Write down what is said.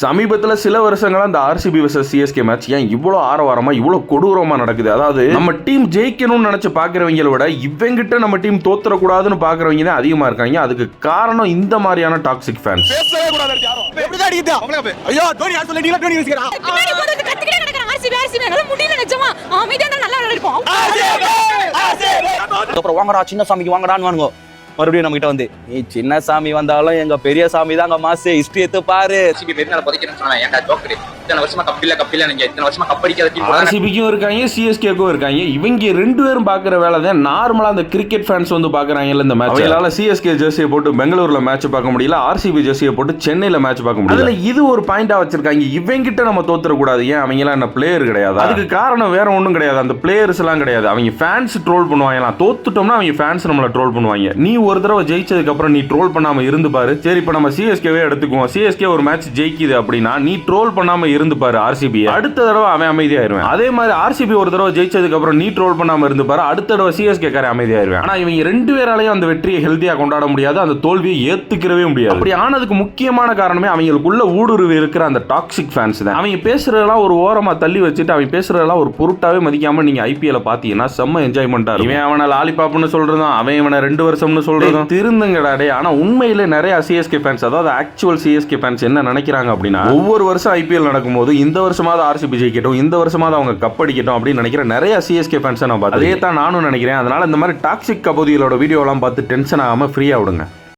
சமீபத்தில் சில வருஷங்களா அந்த ஆர்சிபி vs சிஎஸ்கே மேட்ச் ஏன் இவ்வளோ ஆரவாரமா இவ்வளோ கொடூரமா நடக்குது. அதாவது நம்ம டீம் ஜெயிக்கணும்னு நினைச்சு பாக்குறவங்களை விட இவங்கிட்ட நம்ம டீம் தோத்துறக்கூடாதுன்னு பாக்குறவங்க தான் அதிகமா இருக்காங்க. அதுக்கு காரணம் இந்த மாதிரியான டாக்ஸிக் ஃபேன்ஸ். வாங்கடா சின்ன சாமிக்கு வாங்கடான்னு மறுபடியும் நம்ம கிட்ட வந்து நீ சின்ன சாமி வந்தாலும் எங்க பெரிய சாமி தான் அங்க மாசு ஹிஸ்டரி எடுத்து பாரு. ஆர்சிபிக்கும் இருக்காங்க சிஎஸ்கேக்கும் இருக்காங்க. இவங்க ரெண்டு பேரும் பாக்குற வேலை தான் நார்மலா அந்த கிரிக்கெட் ஃபேன்ஸ் வந்து பாக்குறாங்கல்ல இந்த மேட்ச். அவங்களால சிஎஸ்கே ஜெர்சியை போட்டு பெங்களூர்ல மேட்ச் பார்க்க முடியல, ஆர்சிபி ஜெர்சியை போட்டு சென்னையில மேட்ச் பார்க்க முடியல. அதுல இது ஒரு பாயிண்டா வச்சிருக்காங்க, இவங்கிட்ட நம்ம தோத்துறக்கூடாது. ஏன் அவங்க எல்லாம் என்ன பிளேயர் கிடையாது? அதுக்கு காரணம் வேற ஒன்றும் கிடையாது, அந்த பிளேயர்ஸ் எல்லாம் கிடையாது. அவங்க ஃபேன்ஸ் ட்ரோல் பண்ணுவாங்க. தோத்துட்டோம்னா அவங்க ஃபேன்ஸ் நம்மள ட்ரோல் பண்ணுவாங்க. நீ ஒரு தடவை ஜெயிச்சதுக்கு அப்புறம் நீ ட்ரோல் பண்ணாம இருந்து பாரு. சரி, இப்ப நம்ம சிஎஸ்கேவே எடுத்துக்குவோம். சிஎஸ்கே ஒரு மேட்ச் ஜெயிக்குது அப்படின்னா நீ ட்ரோல் பண்ணாம இருந்து பாரு ஆர்சிபி. அடுத்த தடவை அவன் அமைதியாயிருவேன். அதே மாதிரி ஆர்சிபி ஒரு தடவை ஜெயிச்சதுக்கு அப்புறம் நீ ட்ரோல் பண்ணாம இருந்து பாரு, அடுத்த தடவை சிஎஸ்கே கார அமைதியாயிருவேன். ஆனா இவங்க ரெண்டு பேராலையும் அந்த வெற்றியை ஹெல்தியா கொண்டாட முடியாது, அந்த தோல்வியை ஏத்துக்கவே முடியாது. அப்படி ஆனதுக்கு முக்கியமான காரணமே அவங்களுக்குள்ள ஊடுருவி இருக்கிற அந்த டாக்ஸிக் ஃபேன்ஸ் தான். அவங்க பேசுறதெல்லாம் ஒரு ஓரமா தள்ளி வச்சுட்டு அவங்க பேசுறதெல்லாம் ஒரு பொருட்டாவே மதிக்காம நீங்க ஐபிஎல் பாத்தீங்கன்னா செம்ம என்ஜாய்மெண்டா இருக்கும். இவன் அவனை லாலிபாப்னு சொல்றதும் அவன் இவனை 2 வருஷம்னு சொல்றதும் திருந்துங்கடாடே. ஆனா உண்மையிலே நிறைய சிஎஸ்கே ஃபேன்ஸ், அதாவது ஆக்சுவல் சிஎஸ்கே ஃபேன்ஸ் என்ன நினைக்கிறாங்க அப்படின்னா, ஒவ்வொரு வருஷம் ஐபிஎல் நடக்கும்போது இந்த வருஷமாவது ஆர்சிபி ஜெயிக்கட்டும், இந்த வருஷமாவது அவங்க கப் அடிக்கட்டும் அப்படின்னு நினைக்கிற நிறைய சிஎஸ்கே ஃபேன்ஸ் நான் பார்த்தேன். அதே தான் நானும் நினைக்கிறேன். அதனால இந்த மாதிரி டாக்ஸிக் கபோதிகளோட வீடியோலாம் பார்த்து டென்ஷன் ஆகாம ஃப்ரீயா விடுங்க.